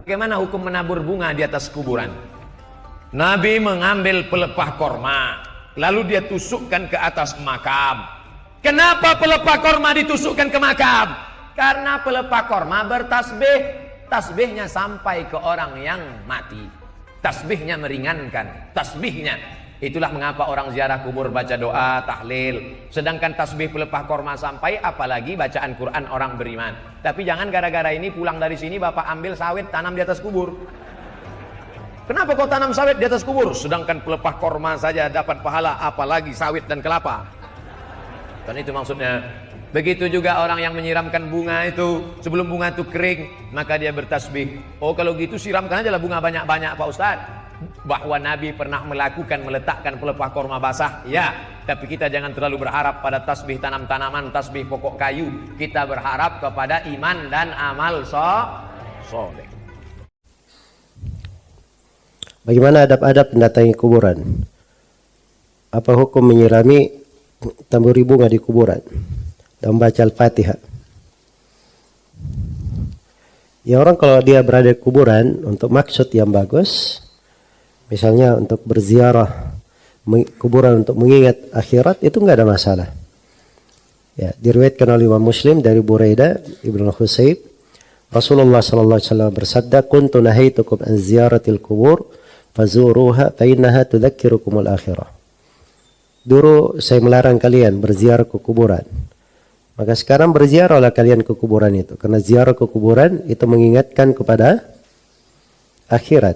Bagaimana hukum menabur bunga di atas kuburan? Nabi mengambil pelepah korma, lalu dia tusukkan ke atas makam. Kenapa pelepah korma ditusukkan ke makam? Karena pelepah korma bertasbih, tasbihnya sampai ke orang yang mati, tasbihnya meringankan, tasbihnya. Itulah mengapa orang ziarah kubur baca doa, tahlil. Sedangkan tasbih pelepah korma sampai, apalagi bacaan Quran orang beriman. Tapi jangan gara-gara ini pulang dari sini bapak ambil sawit tanam di atas kubur. Kenapa kau tanam sawit di atas kubur? Sedangkan pelepah korma saja dapat pahala, apalagi sawit dan kelapa. Kan itu maksudnya. Begitu juga orang yang menyiramkan bunga itu, sebelum bunga itu kering, maka dia bertasbih. Oh kalau gitu siramkan aja lah bunga banyak-banyak Pak Ustadz. Bahwa Nabi pernah meletakkan pelepah korma basah, ya, tapi kita jangan terlalu berharap pada tasbih tanam-tanaman, tasbih pokok kayu. Kita berharap kepada iman dan amal soleh. Bagaimana adab-adab mendatangi kuburan? Apa hukum menyirami tamburi bunga di kuburan dan membaca Al-Fatihah? Ya, orang kalau dia berada di kuburan untuk maksud yang bagus, misalnya untuk berziarah kuburan untuk mengingat akhirat, itu enggak ada masalah. Ya, diriwayatkan oleh Imam Muslim dari Buraidah Ibnu Husayb, Rasulullah sallallahu alaihi wasallam bersabda, "Kuntu nahaitukum an ziyaratil qubur fazuruha fa innaha tudzakirukumul akhirah." Dulu saya melarang kalian berziarah ke kuburan. Maka sekarang berziarahlah kalian ke kuburan itu, karena ziarah ke kuburan itu mengingatkan kepada akhirat.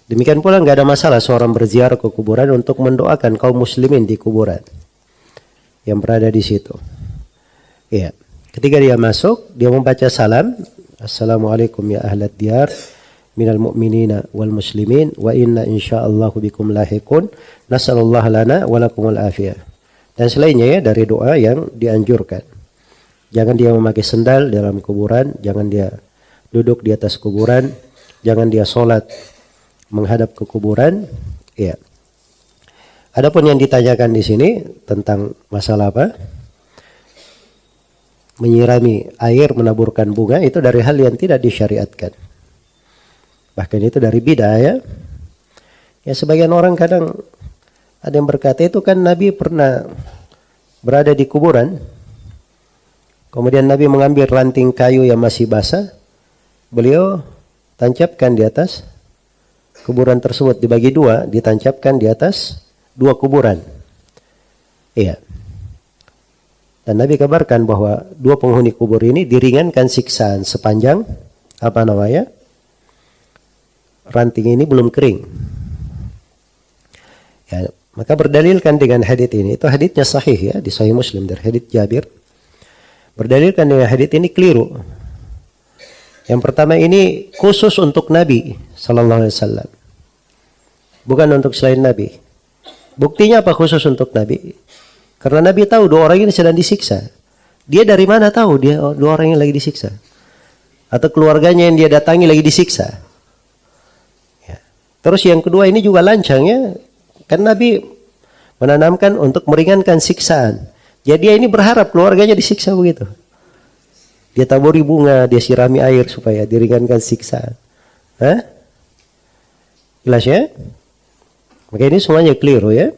Demikian pula nggak ada masalah seorang berziarah ke kuburan untuk mendoakan kaum muslimin di kuburan yang berada di situ. Ya, ketika dia masuk, dia membaca salam, "Assalamualaikum ya ahlad diyar minal mu'minina wal muslimin wa inna insyaallahu bikum lahiqun nasallallahu lana wa lakumul afiyah." Dan selainnya ya dari doa yang dianjurkan. Jangan dia memakai sendal dalam kuburan, jangan dia duduk di atas kuburan, jangan dia sholat menghadap ke kuburan. Ya. Adapun yang ditanyakan di sini tentang masalah apa? Menyirami air, menaburkan bunga, itu dari hal yang tidak disyariatkan. Bahkan itu dari bid'ah ya. Ya, sebagian orang kadang ada yang berkata itu kan Nabi pernah berada di kuburan. Kemudian Nabi mengambil ranting kayu yang masih basah, beliau tancapkan di atas kuburan tersebut, dibagi dua, ditancapkan di atas dua kuburan. Iya. Dan Nabi kabarkan bahwa dua penghuni kubur ini diringankan siksaan sepanjang apa namanya? Ranting ini belum kering. Ya, maka berdalilkan dengan hadits ini. Itu haditsnya sahih ya, di Sahih Muslim dari hadits Jabir. Berdalilkan dengan hadits ini keliru. Yang pertama ini khusus untuk Nabi sallallahu alaihi wasallam. Bukan untuk selain Nabi. Buktinya apa khusus untuk Nabi? Karena Nabi tahu dua orang ini sedang disiksa. Dia dari mana tahu dia dua orang yang lagi disiksa? Atau keluarganya yang dia datangi lagi disiksa? Ya. Terus yang kedua ini juga lancang ya. Kan Nabi menanamkan untuk meringankan siksaan. Jadi dia ini berharap keluarganya disiksa begitu. Dia taburi bunga, dia sirami air supaya diringankan siksaan. Hah? Jelas ya? Maka ini semuanya keliru ya.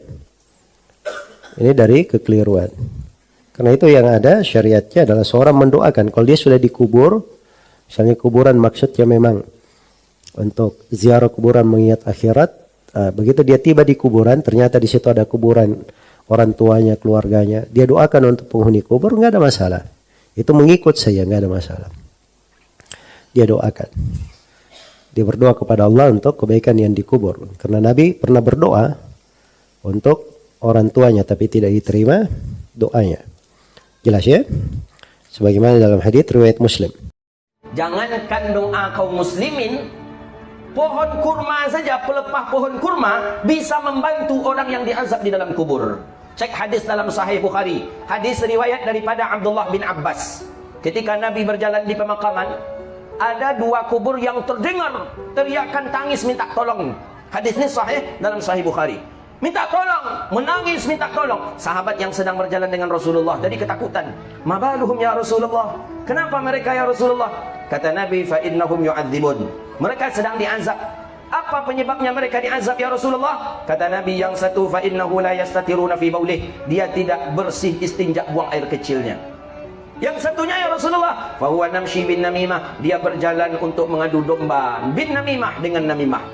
Ini dari kekeliruan. Karena itu yang ada syariatnya adalah seorang mendoakan. Kalau dia sudah dikubur, misalnya kuburan maksudnya memang untuk ziarah kuburan mengingat akhirat. Begitu dia tiba di kuburan, ternyata di situ ada kuburan orang tuanya, keluarganya. Dia doakan untuk penghuni kubur, nggak ada masalah. Itu mengikut saja, nggak ada masalah. Dia doakan. Dia berdoa kepada Allah untuk kebaikan yang dikubur. Karena Nabi pernah berdoa untuk orang tuanya, tapi tidak diterima doanya. Jelas ya? Sebagaimana dalam hadits riwayat Muslim. Jangankan doa kaum muslimin, pohon kurma saja, pelepah pohon kurma bisa membantu orang yang diazab di dalam kubur. Cek hadis dalam Sahih Bukhari. Hadis riwayat daripada Abdullah bin Abbas. Ketika Nabi berjalan di pemakaman, ada dua kubur yang terdengar teriakan tangis minta tolong. Hadis ini sahih dalam Sahih Bukhari. Minta tolong, menangis minta tolong. Sahabat yang sedang berjalan dengan Rasulullah jadi ketakutan. Mabaluhum ya Rasulullah? Kenapa mereka ya Rasulullah? Kata Nabi, fa innahum yu'adzibun. Mereka sedang diazab. Apa penyebabnya mereka diazab ya Rasulullah? Kata Nabi, yang satu, fa innahu la yastatiruna fi baulih. Dia tidak bersih istinja buang air kecilnya. Yang satunya ya Rasulullah, fa huwa namshi bin namimah. Dia berjalan untuk mengadu domba bin namimah, dengan namimah.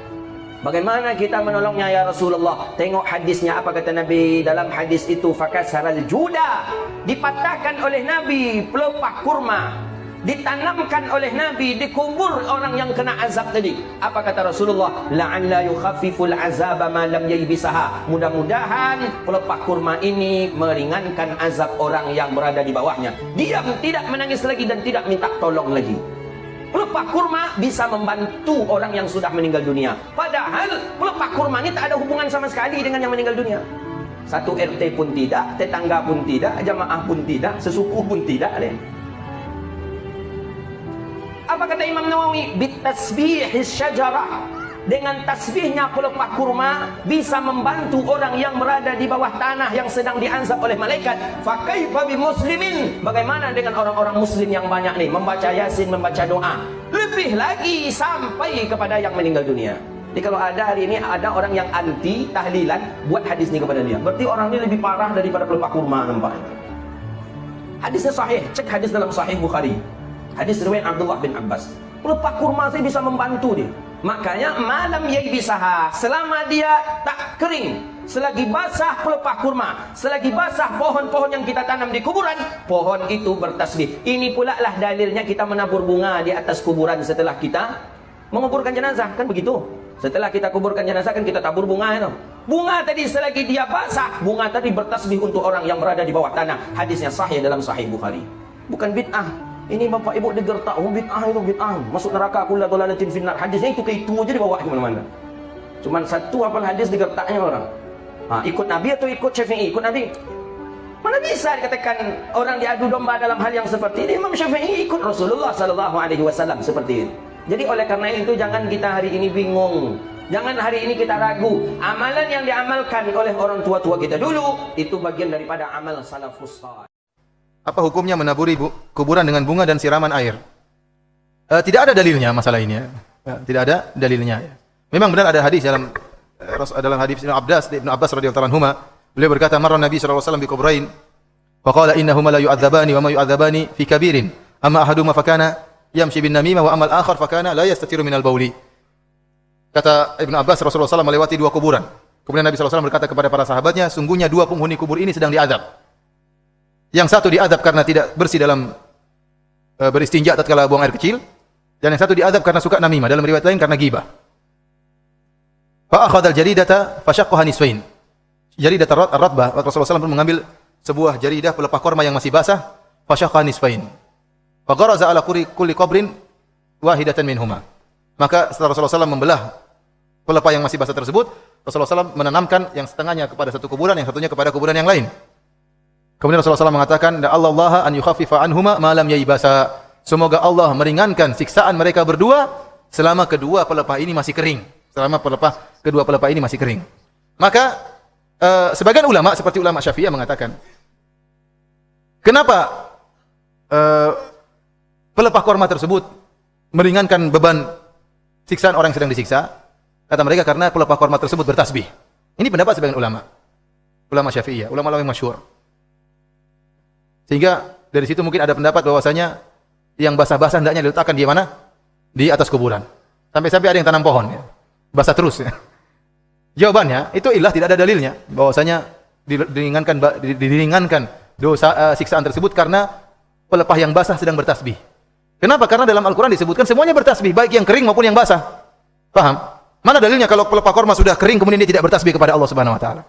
Bagaimana kita menolongnya ya Rasulullah? Tengok hadisnya, apa kata Nabi dalam hadis itu? Fakasaral juda, dipatahkan oleh Nabi pelepah kurma, ditanamkan oleh Nabi, dikubur orang yang kena azab tadi. Apa kata Rasulullah? La'alla yukhaffiful azaba ma lam yaybisaha. Mudah-mudahan pelepah kurma ini meringankan azab orang yang berada di bawahnya. Diam, tidak menangis lagi dan tidak minta tolong lagi. Pelepah kurma bisa membantu orang yang sudah meninggal dunia. Padahal pelepah kurma ini tak ada hubungan sama sekali dengan yang meninggal dunia. Satu RT pun tidak, tetangga pun tidak, jamaah pun tidak, sesuku pun tidak. Apa kata Imam Nawawi? Bitasbihis syajarah. Dengan tasbihnya pelepah kurma bisa membantu orang yang berada di bawah tanah yang sedang diazab oleh malaikat. Fakaifa bi muslimin? Bagaimana dengan orang-orang muslim yang banyak nih membaca Yasin, membaca doa? Lebih lagi sampai kepada yang meninggal dunia. Jadi kalau ada hari ini ada orang yang anti tahlilan buat hadis ini kepada dia, berarti orang ini lebih parah daripada pelepah kurma nampaknya. Hadisnya sahih, cek hadis dalam Sahih Bukhari. Hadis riwayat Abdullah bin Abbas. Pelepah kurma saya bisa membantu dia. Makanya malam yaibisaha, selama dia tak kering, selagi basah pelepah kurma, selagi basah pohon-pohon yang kita tanam di kuburan, pohon itu bertasbih. Ini pula lah dalilnya kita menabur bunga di atas kuburan setelah kita menguburkan jenazah, kan begitu? Setelah kita kuburkan jenazah kan kita tabur bunga itu. Bunga tadi selagi dia basah, bunga tadi bertasbih untuk orang yang berada di bawah tanah. Hadisnya sahih dalam Sahih Bukhari. Bukan bid'ah. Ini bapak ibu digertak, oh bid'ah itu bid'ah, masuk neraka kullu dhalalatin finnar. Hadisnya itu ke itu aja dibawa ke mana-mana. Cuman satu hafal hadis digertaknya orang. Ikut Nabi atau ikut Syafi'i? Ikut Nabi. Mana bisa dikatakan orang diadu domba dalam hal yang seperti ini? Imam Syafi'i ikut Rasulullah sallallahu alaihi wasallam seperti ini. Jadi oleh karena itu jangan kita hari ini bingung. Jangan hari ini kita ragu. Amalan yang diamalkan oleh orang tua-tua kita dulu itu bagian daripada amal salafus salih. Apa hukumnya menaburi kuburan dengan bunga dan siraman air? Tidak ada dalilnya masalah ini. Tidak ada dalilnya. Memang benar ada hadis dalam hadis Ibnu Abbas radhiyallahu anhu. Beliau berkata, "Marra Nabi sallallahu alaihi wasallam bi kubrain, fa qala innahuma la yu'adzabani wa ma yu'adzabani fi kabirin. Amma ahaduhuma fa kana yamshi bin namimah wa amma al-akhar fa kana la yastatiru min al-bauli." Kata Ibnu Abbas, Rasulullah SAW melewati dua kuburan. Kemudian Nabi SAW berkata kepada para sahabatnya, sungguhnya dua penghuni kubur ini sedang diazab. Yang satu diazab karena tidak bersih dalam beristinja tatkala buang air kecil, dan yang satu diazab karena suka namimah, dalam riwayat lain karena ghibah. Fa akhadha al-jaridata fa shaqqaha nisfain. Jaridah ar-ratbah, Rasulullah SAW pun mengambil sebuah jaridah pelepah korma yang masih basah, fa shaqqaha nisfain. Fa gharaza ala kulli qabrin wahidatan minhuma. Maka setelah Rasulullah SAW membelah pelepah yang masih basah tersebut, Rasulullah SAW menanamkan yang setengahnya kepada satu kuburan, yang satunya kepada kuburan yang lain. Kemudian Rasulullah SAW mengatakan, Allah an yukhaffifa anhuma ma lam yaibasa. Semoga Allah meringankan siksaan mereka berdua selama kedua pelepah ini masih kering. Selama kedua pelepah ini masih kering. Maka sebagian ulama seperti ulama Syafi'iyah mengatakan, kenapa pelepah korma tersebut meringankan beban siksaan orang yang sedang disiksa? Kata mereka karena pelepah korma tersebut bertasbih. Ini pendapat sebagian ulama. Ulama Syafi'iyah, ulama yang masyhur. Sehingga dari situ mungkin ada pendapat bahwasanya yang basah-basah hendaknya diletakkan di mana? Di atas kuburan. Sampai-sampai ada yang tanam pohon, ya. Basah terus, ya. Jawabannya itu ilah tidak ada dalilnya bahwasanya diringankan dosa siksaan tersebut karena pelepah yang basah sedang bertasbih. Kenapa? Karena dalam Al-Quran disebutkan semuanya bertasbih, baik yang kering maupun yang basah. Paham? Mana dalilnya kalau pelepah korma sudah kering kemudian dia tidak bertasbih kepada Allah Subhanahu wa taala?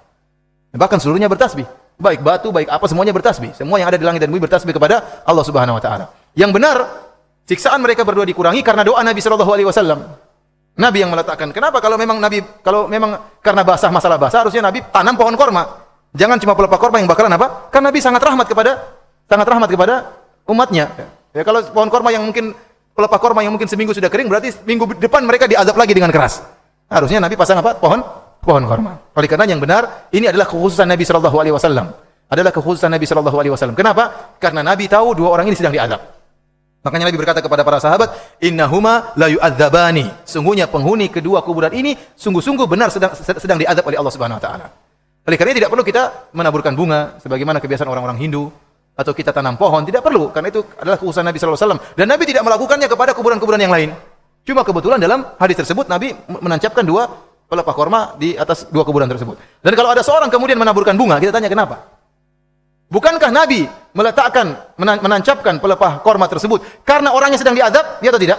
Bahkan seluruhnya bertasbih. Baik batu, baik apa, semuanya bertasbih. Semua yang ada di langit dan bumi bertasbih kepada Allah Subhanahu wa taala. Yang benar, siksaan mereka berdua dikurangi karena doa Nabi sallallahu alaihi wasallam. Nabi yang meletakkan. Kenapa kalau memang karena basah, masalah basah, harusnya Nabi tanam pohon korma. Jangan cuma pelepah korma yang bakalan apa? Karena Nabi sangat rahmat kepada umatnya. Ya, kalau pohon korma yang mungkin pelepah korma yang mungkin seminggu sudah kering, berarti minggu depan mereka diazab lagi dengan keras. Harusnya Nabi pasang apa? pohon korma. Oleh karena yang benar, ini adalah kekhususan Nabi sallallahu alaihi wasallam. Adalah kekhususan Nabi sallallahu alaihi wasallam. Kenapa? Karena Nabi tahu dua orang ini sedang diazab. Makanya Nabi berkata kepada para sahabat, "Innahuma la yu'adzabani." Sungguhnya penghuni kedua kuburan ini sungguh-sungguh benar sedang diazab oleh Allah Subhanahu wa taala. Oleh karena tidak perlu kita menaburkan bunga sebagaimana kebiasaan orang-orang Hindu atau kita tanam pohon, tidak perlu karena itu adalah kekhususan Nabi sallallahu alaihi wasallam dan Nabi tidak melakukannya kepada kuburan-kuburan yang lain. Cuma kebetulan dalam hadis tersebut Nabi menancapkan dua pelepah korma di atas dua kuburan tersebut. Dan kalau ada seorang kemudian menaburkan bunga, kita tanya kenapa? Bukankah Nabi menancapkan pelepah korma tersebut karena orangnya sedang diadab, ya atau tidak?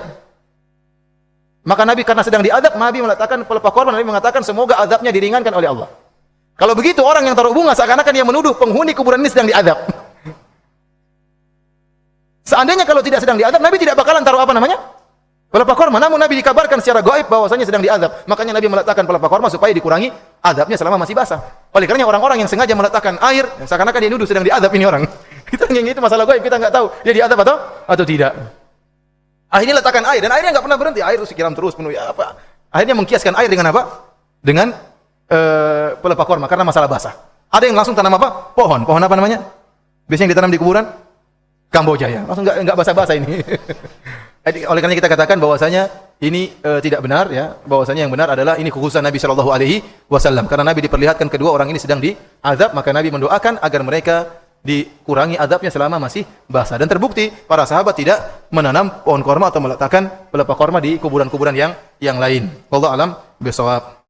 Maka Nabi karena sedang diadab, Nabi meletakkan pelepah korma, Nabi mengatakan semoga azabnya diringankan oleh Allah. Kalau begitu orang yang taruh bunga seakan-akan dia menuduh penghuni kuburan ini sedang diadab. Seandainya kalau tidak sedang diadab, Nabi tidak bakalan taruh apa namanya? Pelepah korma. Namun Nabi dikabarkan secara gaib bahwasanya sedang diadab. Makanya Nabi meletakkan pelepah korma supaya dikurangi adabnya selama masih basah. Oleh karena orang-orang yang sengaja meletakkan air, seakan-akan dia nuduh sedang diadab ini orang. Kita yang itu masalah gaib, kita nggak tahu dia diadab atau tidak. Akhirnya letakkan air dan airnya nggak pernah berhenti. Air terus disiram terus penuh ya apa? Akhirnya mengkiaskan air dengan apa? Dengan pelepah korma karena masalah basah. Ada yang langsung tanam apa? Pohon. Pohon apa namanya? Biasanya yang ditanam di kuburan Kamboja ya. Langsung nggak basah-basah ini. Oleh karena kita katakan bahwasanya ini tidak benar ya, bahwasanya yang benar adalah ini kekhususan Nabi sallallahu alaihi wasallam. Karena Nabi diperlihatkan kedua orang ini sedang diazab, maka Nabi mendoakan agar mereka dikurangi azabnya selama masih basah. Dan terbukti para sahabat tidak menanam pohon korma atau meletakkan pelepah korma di kuburan-kuburan yang lain. Wallahu alam bishawab.